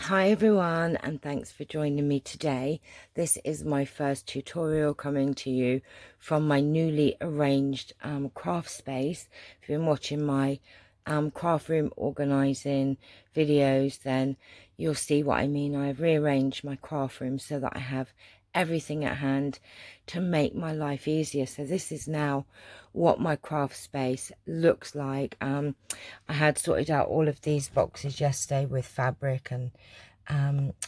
Hi everyone, and thanks for joining me today. This is my first tutorial coming to you from my newly arranged craft space. If you've been watching my craft room organising videos, then you'll see what I mean. I've rearranged my craft room so that I have everything at hand to make my life easier. So this is now what my craft space looks like. I had sorted out all of these boxes yesterday with fabric and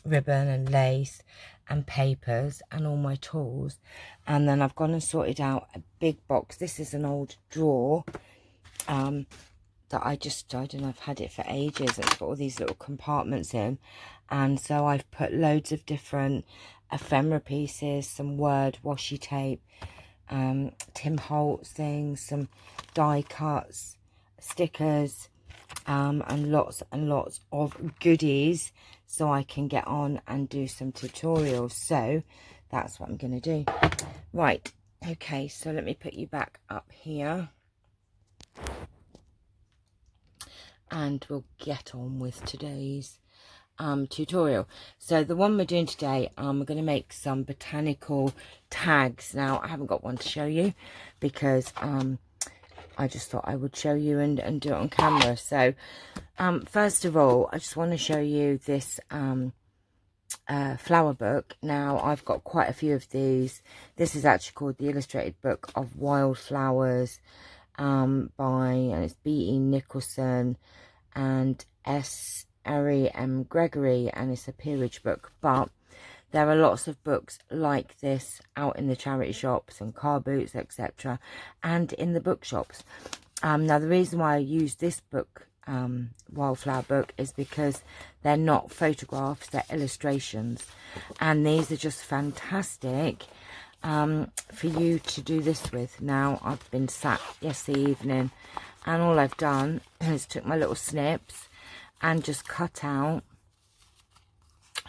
ribbon and lace and papers and all my tools, and then I've gone and sorted out a big box. This is an old drawer that I don't know, I've had it for ages. It's got all these little compartments in, and so I've put loads of different ephemera pieces, some word washi tape, Tim Holtz things, some die cuts, stickers, and lots of goodies, so I can get on and do some tutorials. So that's what I'm going to do. Right, okay, so let me put you back up here and we'll get on with today's tutorial. So the one we're doing today, we're going to make some botanical tags. Now I haven't got one to show you because I just thought I would show you and do it on camera. So first of all, I just want to show you this flower book. Now I've got quite a few of these. This is actually called the Illustrated Book of Wildflowers and it's B.E. Nicholson and S. Ari M. Gregory, and it's a peerage book. But there are lots of books like this out in the charity shops and car boots, etc., and in the bookshops. Now the reason why I use this book, Wildflower book, is because they're not photographs, they're illustrations, and these are just fantastic for you to do this with. Now I've been sat yesterday evening and all I've done is took my little snips and just cut out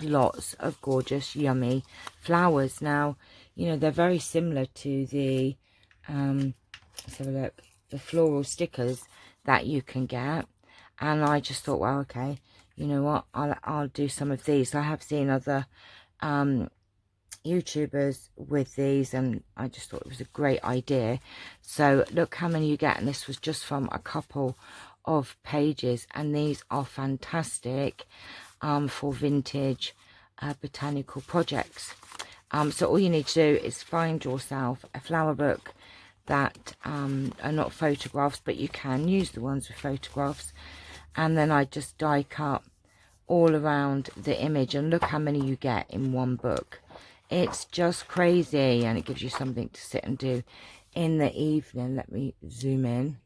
lots of gorgeous yummy flowers. Now, you know, they're very similar to the let's have a look, the floral stickers that you can get, and I just thought, well, okay, you know what, I'll do some of these. I have seen other YouTubers with these, and I just thought it was a great idea. So look how many you get, and this was just from a couple of pages, and these are fantastic for vintage botanical projects. So all you need to do is find yourself a flower book that are not photographs, but you can use the ones with photographs, and then I just die cut all around the image, and look how many you get in one book. It's just crazy, and it gives you something to sit and do in the evening. Let me zoom in.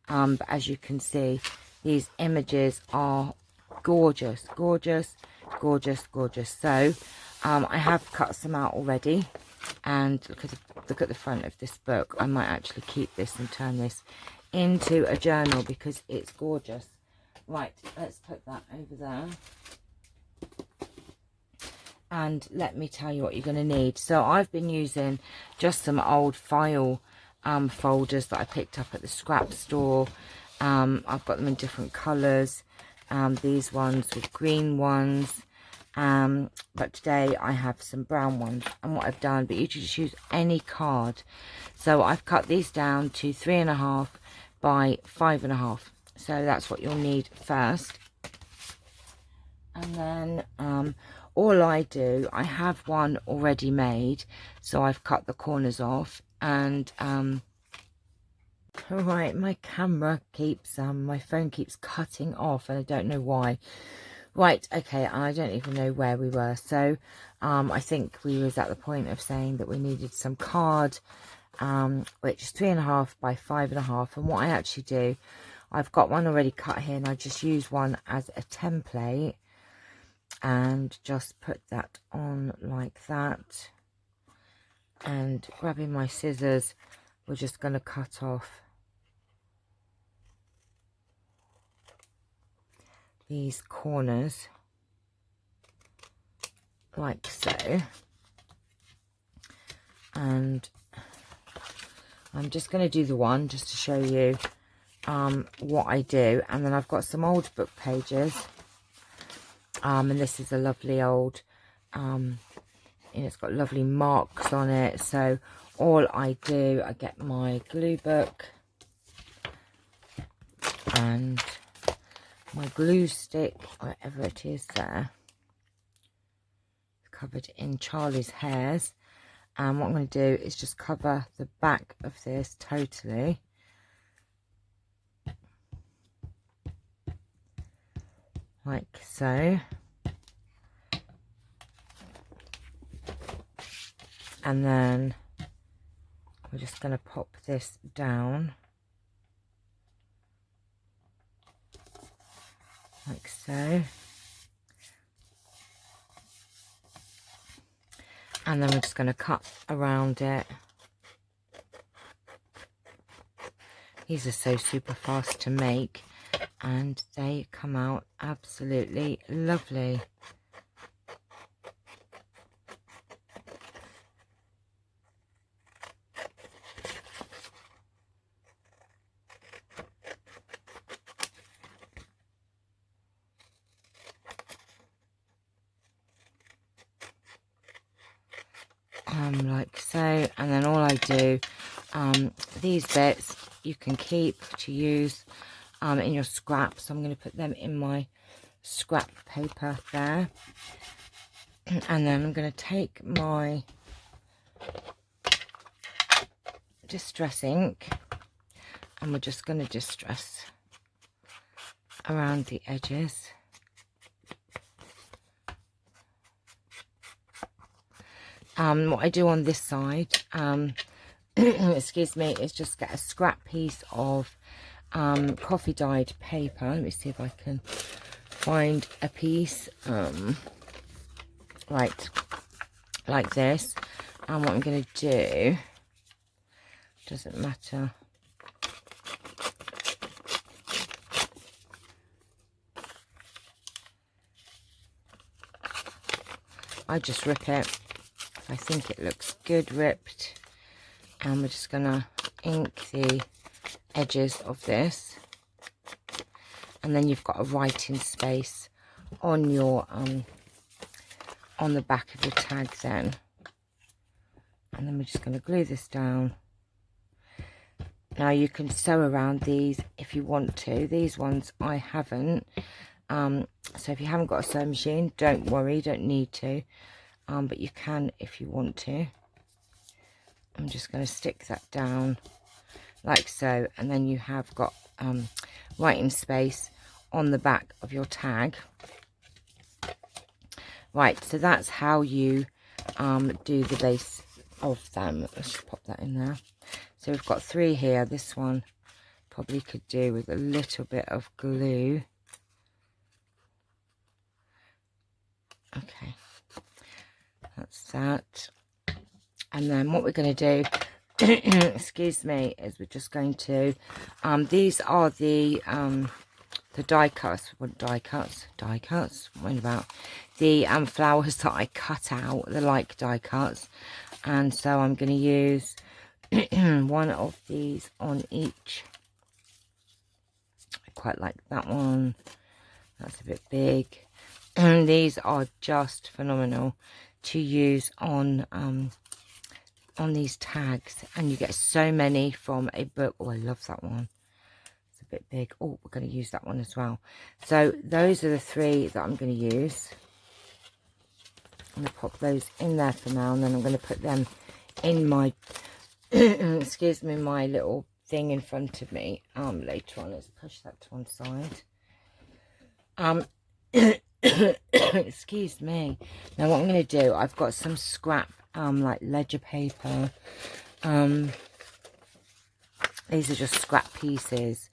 But as you can see, these images are gorgeous, gorgeous, gorgeous, gorgeous. So I have cut some out already, and look at the front of this book. I might actually keep this and turn this into a journal because it's gorgeous. Right, let's put that over there. And let me tell you what you're going to need. So I've been using just some old file folders that I picked up at the scrap store. I've got them in different colours. These ones with green ones. But today I have some brown ones. And what I've done, but you just use any card. So I've cut these down to 3.5 by 5.5. So that's what you'll need first. And then all I do, I have one already made, so I've cut the corners off. And right, my camera keeps my phone keeps cutting off, and I don't know why. Right, okay, I don't even know where we were. So I think we was at the point of saying that we needed some card, which is 3.5 by 5.5. And what I actually do, I've got one already cut here, and I just use one as a template and just put that on like that. And grabbing my scissors, we're just going to cut off these corners like so. And I'm just going to do the one just to show you what I do. And then I've got some old book pages And this is a lovely old, and it's got lovely marks on it. So all I do, I get my glue book and my glue stick, whatever it is there, covered in Charlie's hairs. And what I'm going to do is just cover the back of this totally. Like so. And then we're just going to pop this down. Like so. And then we're just going to cut around it. These are so super fast to make, and they come out absolutely lovely. Like so, and then all I do, these bits you can keep to use in your scraps. So I'm going to put them in my scrap paper there, and then I'm going to take my distress ink, and we're just going to distress around the edges. What I do on this side, excuse me, is just get a scrap piece of coffee dyed paper. Let me see if I can find a piece, right, like this. And what I'm going to do, doesn't matter. I just rip it. I think it looks good ripped, and we're just gonna ink the edges of this, and then you've got a writing space on your on the back of your tag then. And then we're just going to glue this down. Now you can sew around these if you want to. These ones I haven't, so if you haven't got a sewing machine, don't worry, you don't need to. But you can if you want to. I'm just going to stick that down like so, and then you have got writing space on the back of your tag. Right, so that's how you do the base of them. Let's just pop that in there. So we've got 3 here. This one probably could do with a little bit of glue. Okay. That's that. And then what we're going to do, excuse me, is we're just going to, these are the die cuts, what die cuts, what about the flowers that I cut out, the like die cuts. And so I'm going to use one of these on each. I quite like that one. That's a bit big. And these are just phenomenal to use on these tags, and you get so many from a book. Oh, I love that one. It's a bit big. Oh, we're going to use that one as well. So those are the 3 that I'm going to use. I'm going to pop those in there for now, and then I'm going to put them in my excuse me, my little thing in front of me later on. Let's push that to one side. Excuse me. Now what I'm going to do, I've got some scrap like ledger paper. These are just scrap pieces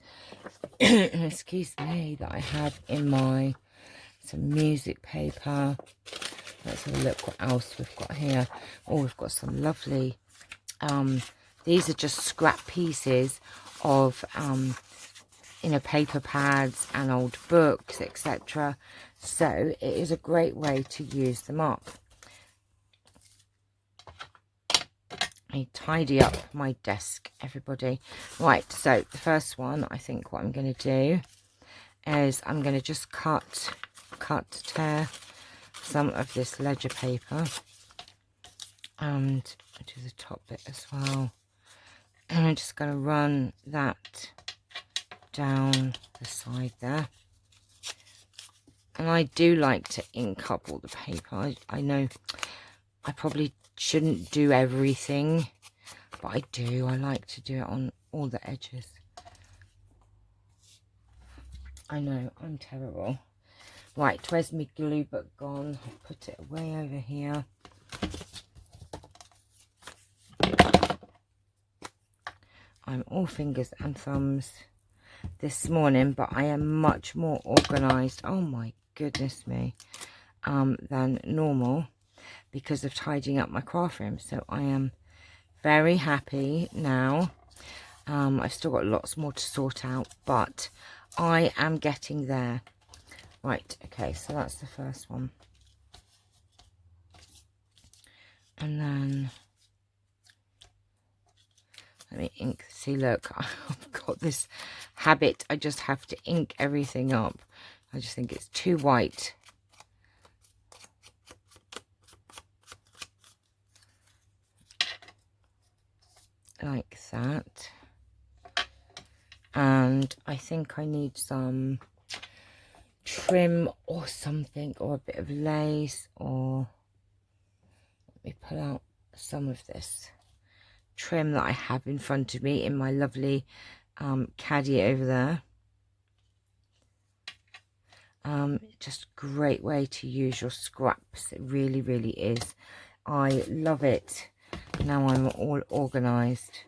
excuse me, that I have in my some music paper. Let's have a look what else we've got here. Oh, we've got some lovely these are just scrap pieces of you know, paper pads and old books, etc. So it is a great way to use them up. I tidy up my desk, everybody. Right, so the first one, I think what I'm going to do is I'm going to just cut tear some of this ledger paper and do the top bit as well. And I'm just going to run that down the side there. And I do like to ink up all the paper. I know I probably shouldn't do everything, but I do. I like to do it on all the edges. I know, I'm terrible. Right, where's my glue book gone? I'll put it way over here. I'm all fingers and thumbs this morning, but I am much more organised. Oh my goodness me. Than normal because of tidying up my craft room. So I am very happy now. I've still got lots more to sort out, but I am getting there. Right, okay, so that's the first one. And then let me ink. See, look, I've got this habit. I just have to ink everything up. I just think it's too white. Like that. And I think I need some trim or something, or a bit of lace, or let me pull out some of this trim that I have in front of me in my lovely caddy over there. Just a great way to use your scraps. It really, really is. I love it. Now I'm all organised.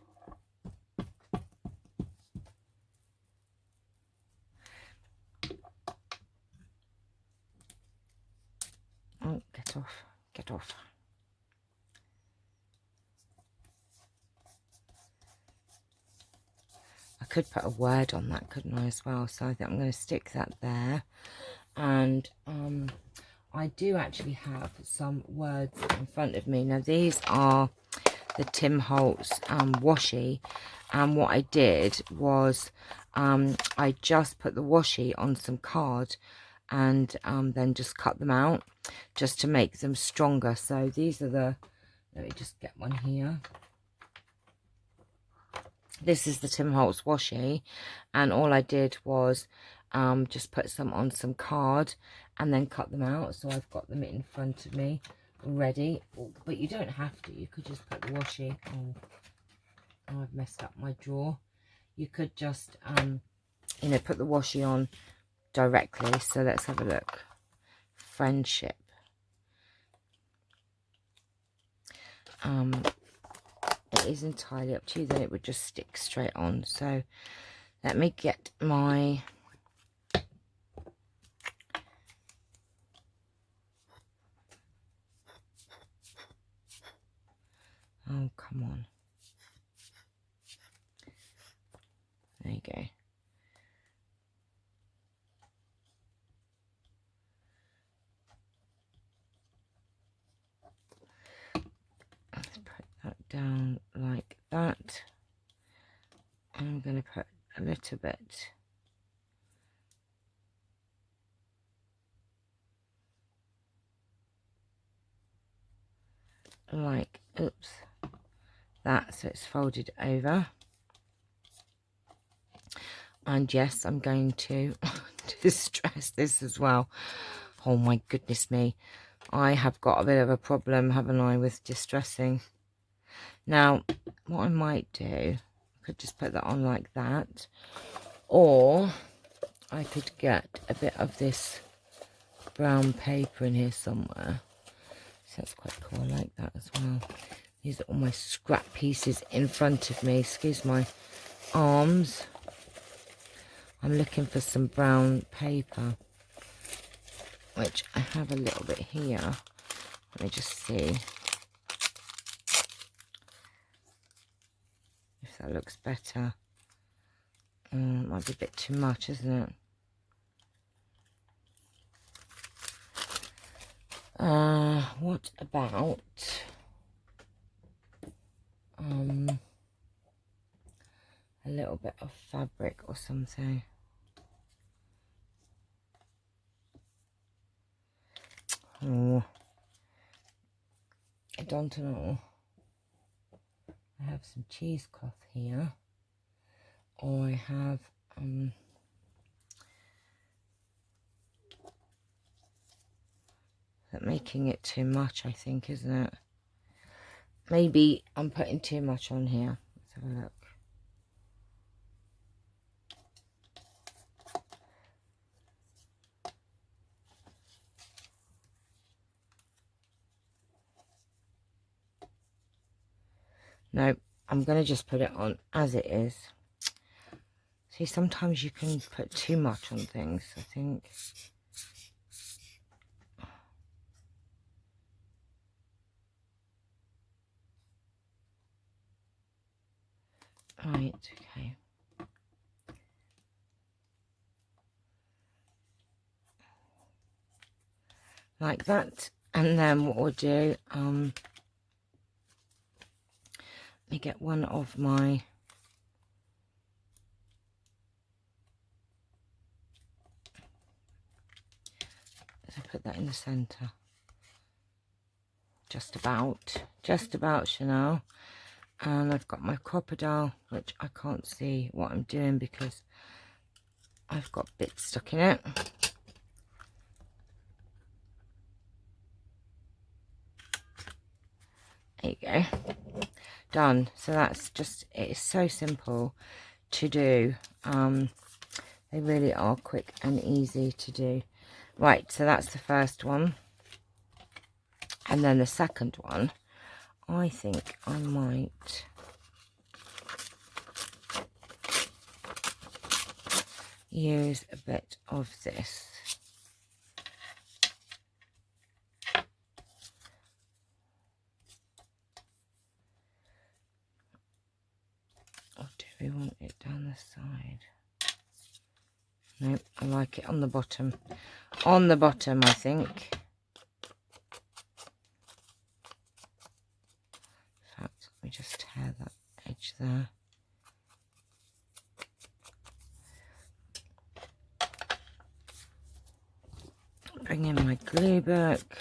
Oh, get off, get off. I could put a word on that, couldn't I, as well? So I think I'm going to stick that there. And I do actually have some words in front of me. Now, these are the Tim Holtz washi. And what I did was I just put the washi on some card and then just cut them out just to make them stronger. So these are the, let me just get one here. This is the Tim Holtz washi, and all I did was just put some on some card and then cut them out. So I've got them in front of me ready, but you don't have to. You could just put the washi. Oh, I've messed up my drawer. You could just you know, put the washi on directly. So let's have a look. Friendship. It is entirely up to you. Then it would just stick straight on. So let me get my oh, come on. There you go. Let's put that down like that. And I'm going to put a little bit like, oops, that, so it's folded over. And yes, I'm going to distress this as well. Oh my goodness me, I have got a bit of a problem, haven't I, with distressing. Now what I might do, I could just put that on like that, or I could get a bit of this brown paper in here somewhere. So that's quite cool. I like that as well. These are all my scrap pieces in front of me. Excuse my arms. I'm looking for some brown paper, which I have a little bit here. Let me just see if that looks better. It might be a bit too much, isn't it? What about a little bit of fabric or something? Oh, I don't know. I have some cheesecloth here, or I have making it too much, I think, isn't it? Maybe I'm putting too much on here. Let's have a look. No, I'm going to just put it on as it is. See, sometimes you can put too much on things, I think. Right, okay. Like that. And then what we'll do, let me get one of my let's put that in the center. Just about Channelle. And I've got my crocodile, which I can't see what I'm doing because I've got bits stuck in it. There you go. Done. So that's just, it is so simple to do. They really are quick and easy to do. Right, so that's the first one. And then the second one, I think I might use a bit of this. Or do we want it down the side? Nope, I like it on the bottom. On the bottom, I think. In fact, let me just tear that edge there. Bring in my glue book.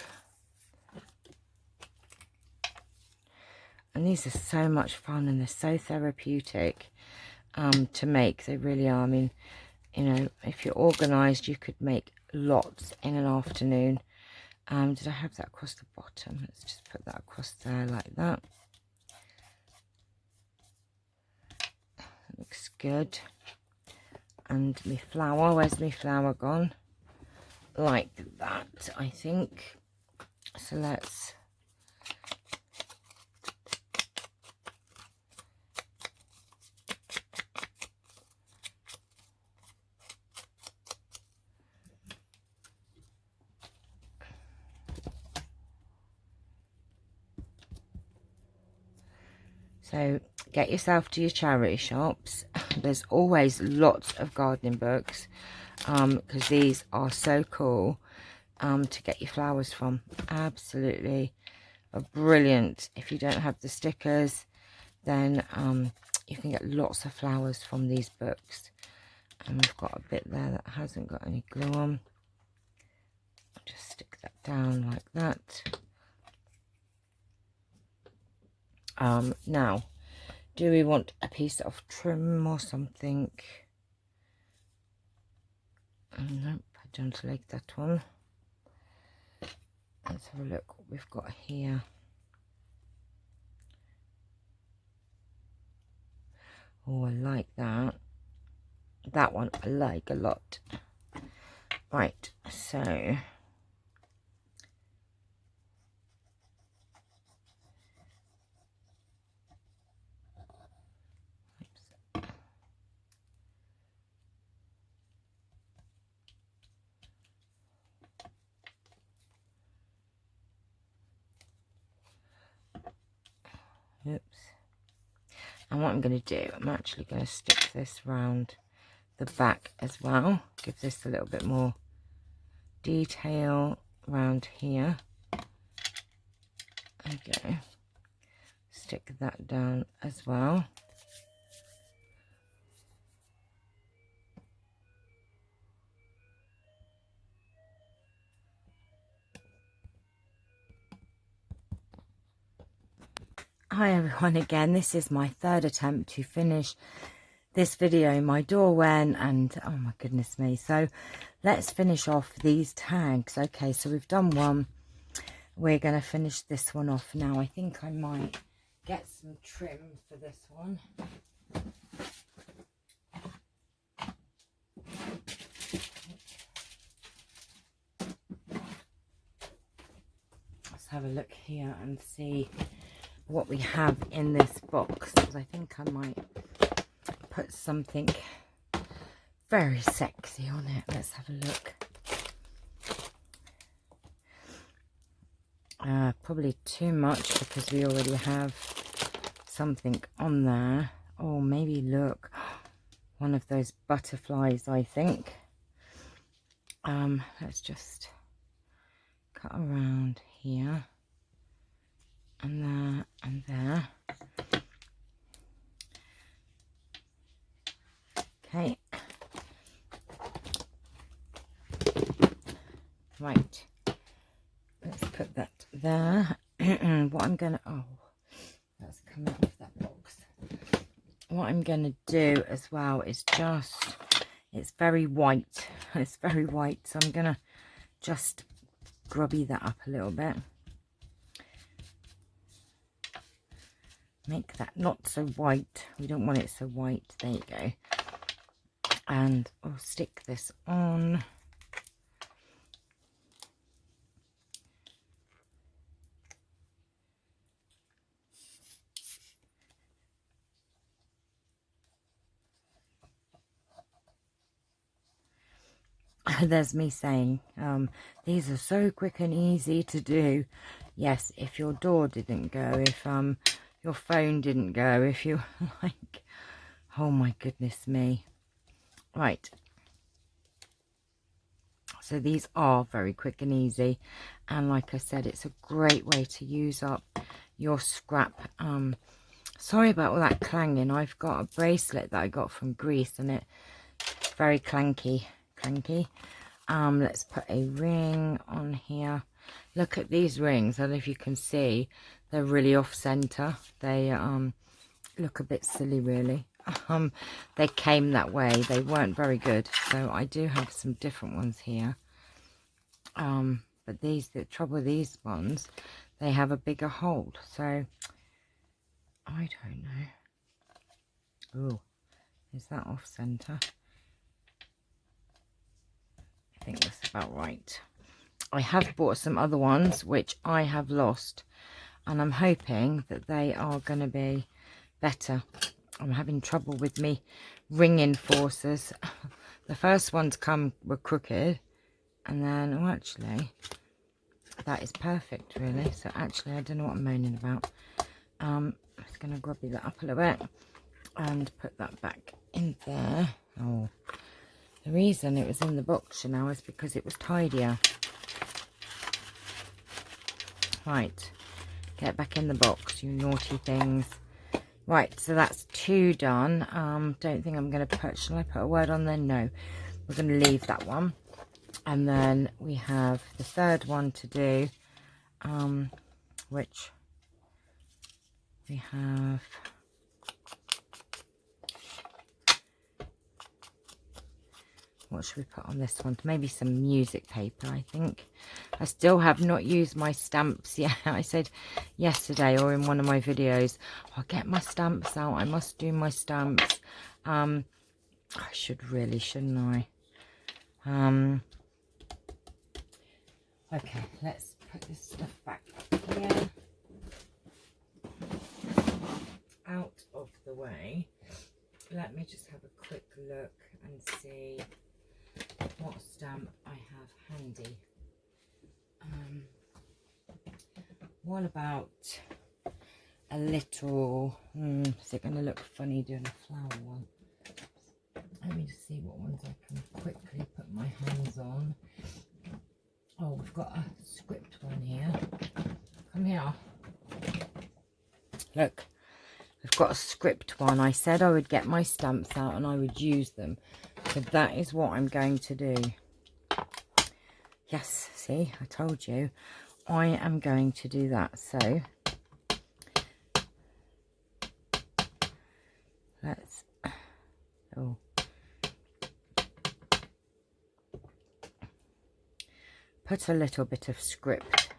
And these are so much fun and they're so therapeutic to make. They really are. I mean, you know, if you're organised, you could make lots in an afternoon. Did I have that across the bottom? Let's just put that across there like that. Looks good. And my flower, where's my flower gone? Like that, I think. So let's so get yourself to your charity shops. There's always lots of gardening books because these are so cool to get your flowers from. Absolutely brilliant. If you don't have the stickers, then you can get lots of flowers from these books. And we've got a bit there that hasn't got any glue on. I'll just stick that down like that. Now, do we want a piece of trim or something? Nope, I don't like that one. Let's have a look what we've got here. Oh, I like that. That one I like a lot. Right, so oops. And what I'm going to do, I'm actually going to stick this round the back as well. Give this a little bit more detail around here. There we go. Stick that down as well. Hi everyone again. This is my third attempt to finish this video. My door went and oh my goodness me. So let's finish off these tags. Okay, so we've done one. We're going to finish this one off now. I think I might get some trim for this one. Let's have a look here and see what we have in this box, because I think I might put something very sexy on it. Let's have a look. Probably too much because we already have something on there. Oh, maybe look, one of those butterflies, I think. Let's just cut around here and there and there. Okay, right, let's put that there. What I'm gonna, oh, that's coming off that box. What I'm gonna do as well is just, it's very white, it's very white, so I'm gonna just grubby that up a little bit, make that not so white. We don't want it so white. There you go. And I'll stick this on. There's me saying, these are so quick and easy to do. Yes, if your door didn't go, if your phone didn't go, if you like, oh my goodness me. Right, so these are very quick and easy, and like I said, it's a great way to use up your scrap. Sorry about all that clanging. I've got a bracelet that I got from Greece and it's very clanky. Let's put a ring on here. Look at these rings. I don't know if you can see, they're really off center. They look a bit silly really. They came that way, they weren't very good, so I do have some different ones here. But these, the trouble with these ones, they have a bigger hole, so I don't know. Oh, is that off center? I think that's about right. I have bought some other ones which I have lost, and I'm hoping that they are going to be better. I'm having trouble with me ring enforcers. The first ones were crooked, and then, oh, actually that is perfect really. So actually I don't know what I'm moaning about. I'm just going to grubby that up a little bit and put that back in there. Oh, the reason it was in the box, you know, is because it was tidier. Right, get back in the box, you naughty things. Right, so that's 2 done. Don't think I'm going to put, shall I put a word on there? No, we're going to leave that one. And then we have the third one to do, which we have, what should we put on this one? Maybe some music paper, I think. I still have not used my stamps yet. I said yesterday or in one of my videos, I'll get my stamps out. I must do my stamps. I should really, shouldn't I? Okay, let's put this stuff back here. Out of the way. Let me just have a quick look and see what stamp I have handy. What about a little, is it going to look funny doing a flower one? Let me just see what ones I can quickly put my hands on. Oh, we've got a script one here. Come here. Look, we've got a script one. I said I would get my stamps out and I would use them. So that is what I'm going to do. Yes, see, I told you. I am going to do that. So let's, oh, put a little bit of script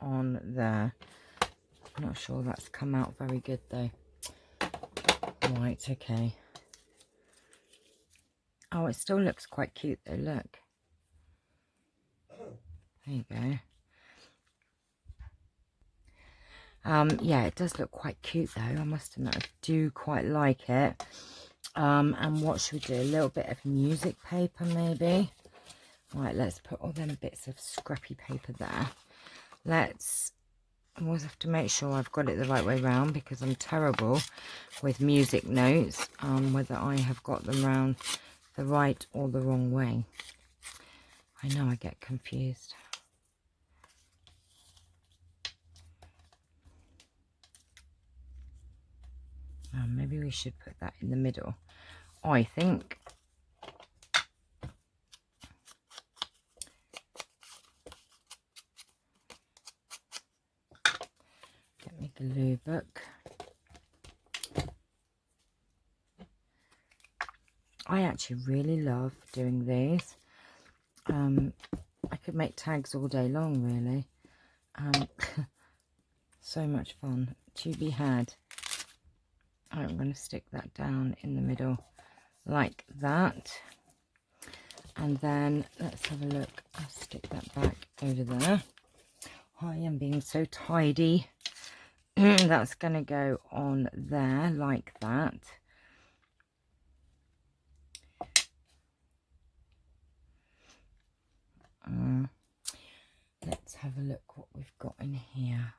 on there. I'm not sure that's come out very good though. Right, okay. Oh, it still looks quite cute though, look. There you go. Yeah, it does look quite cute though, I must admit. I do quite like it. And what should we do? A little bit of music paper maybe. Right, let's put all them bits of scrappy paper there. I always have to make sure I've got it the right way round, because I'm terrible with music notes, whether I have got them round the right or the wrong way. I know I get confused. Maybe we should put that in the middle, I think. Get me glue book. I actually really love doing these. I could make tags all day long, really. So much fun to be had. I'm going to stick that down in the middle like that. And then let's have a look. I'll stick that back over there. I am being so tidy. That's going to go on there like that. Let's have a look what we've got in here.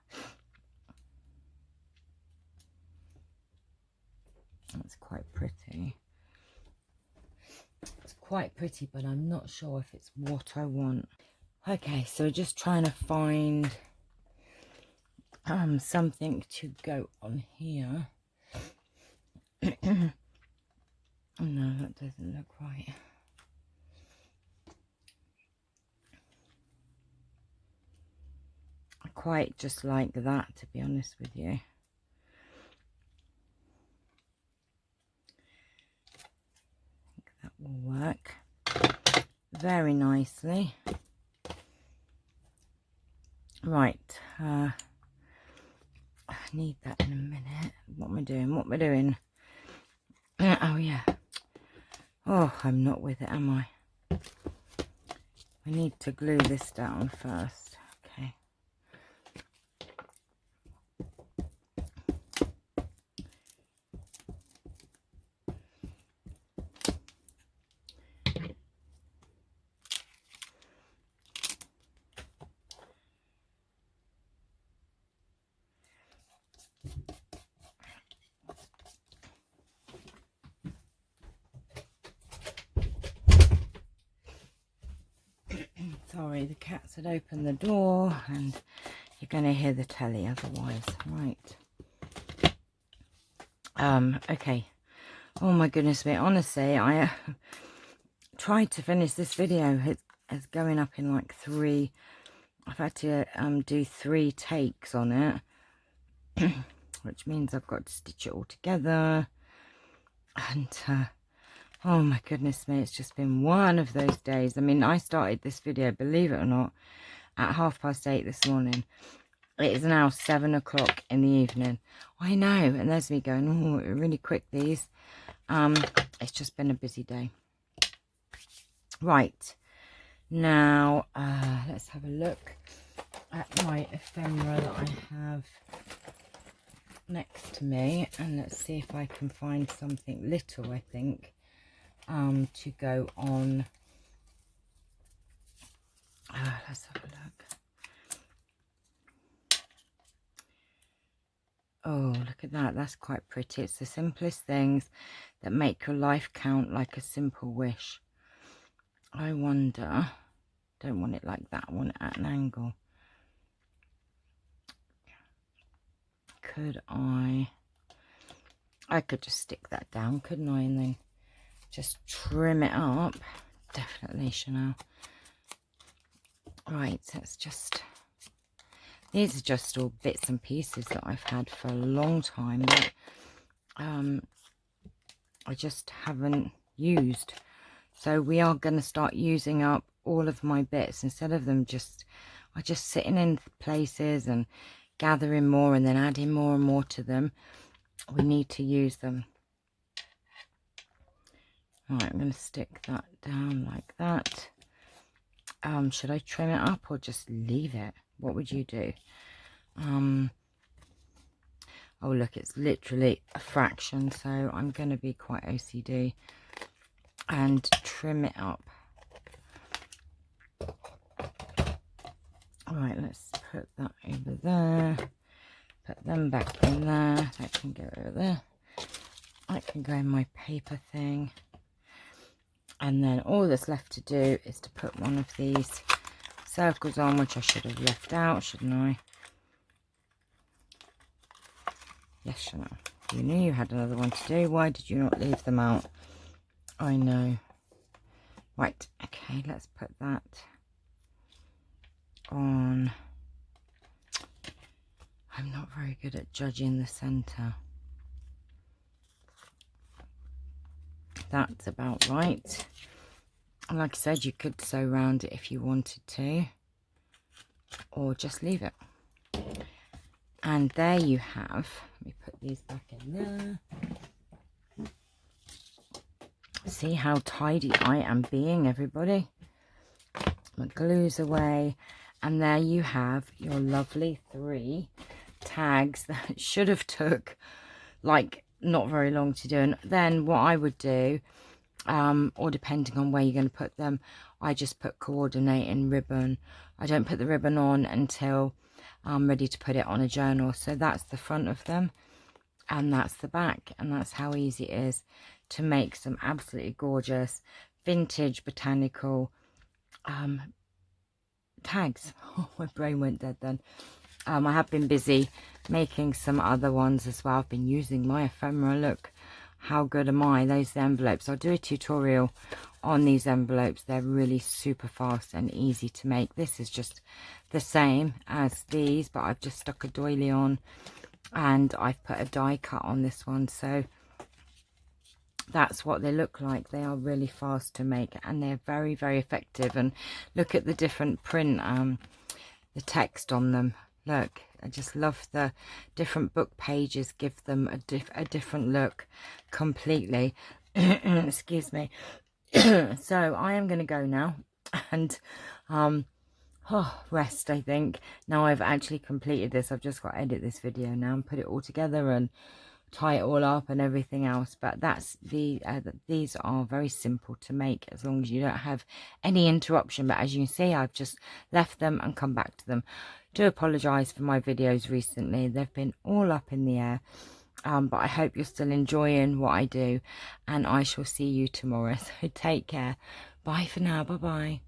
That's quite pretty. It's quite pretty, but I'm not sure if it's what I want. Okay, so just trying to find something to go on here. Oh no, that doesn't look right. I quite just like that, to be honest with you. I think that will work very nicely. Right, I need that in a minute. What am I doing? What am I doing? Oh yeah. Oh, I'm not with it, am I? I need to glue this down first. Okay. Sorry, the cats had opened the door and you're going to hear the telly otherwise. Right. Okay. Oh my goodness me. Honestly, I tried to finish this video. It's going up in like 3. I've had to do 3 takes on it, which means I've got to stitch it all together. And oh my goodness me, it's just been one of those days. I mean, I started this video, believe it or not, at 8:30 this morning. It is now 7 o'clock in the evening. I know, and there's me going, oh, really quick these. It's just been a busy day. Right, now let's have a look at my ephemera that I have next to me, and let's see if I can find something little, I think, to go on. Let's have a look. Oh, look at that. That's quite pretty. It's the simplest things that make your life count, like a simple wish. I wonder, don't want it like that, I want it at an angle. Could I could just stick that down, couldn't I? And then just trim it up. Definitely, Channelle. Right, that's just, these are just all bits and pieces that I've had for a long time. But, I just haven't used. So we are going to start using up all of my bits instead of them just sitting in places and gathering more and then adding more and more to them. We need to use them. Right, I'm going to stick that down like that. Should I trim it up or just leave it? What would you do? Oh look, it's literally a fraction, so I'm going to be quite OCD and trim it up. Right, let's put that over there. Put them back in there. That can go over there. That can go in my paper thing. And then all that's left to do is to put one of these circles on, which I should have left out, shouldn't I? Yes, Channelle. You knew you had another one to do. Why did you not leave them out? I know. Right, okay, let's put that on. I'm not very good at judging the centre. That's about right. And like I said, you could sew around it if you wanted to, or just leave it. And there you have, let me put these back in there. See how tidy I am being, everybody. My glue's away, and there you have your lovely 3 tags that should have took like not very long to do. And then what I would do, or depending on where you're going to put them, I just put coordinating ribbon. I don't put the ribbon on until I'm ready to put it on a journal. So that's the front of them and that's the back, and that's how easy it is to make some absolutely gorgeous vintage botanical tags. Oh, my brain went dead then. I have been busy making some other ones as well. I've been using my ephemera. Look how good am I. Those envelopes, I'll do a tutorial on these envelopes. They're really super fast and easy to make. This is just the same as these, but I've just stuck a doily on and I've put a die cut on this one. So that's what they look like. They are really fast to make and they're very, very effective. And look at the different print, the text on them. Look, I just love the different book pages, give them a different look completely. Excuse me. So I am going to go now and rest, I think. Now I've actually completed this. I've just got to edit this video now and put it all together and tie it all up and everything else. But that's these are very simple to make as long as you don't have any interruption. But as you can see, I've just left them and come back to them. Do apologize for my videos recently. They've been all up in the air, but I hope you're still enjoying what I do, and I shall see you tomorrow. So take care. Bye for now. Bye bye.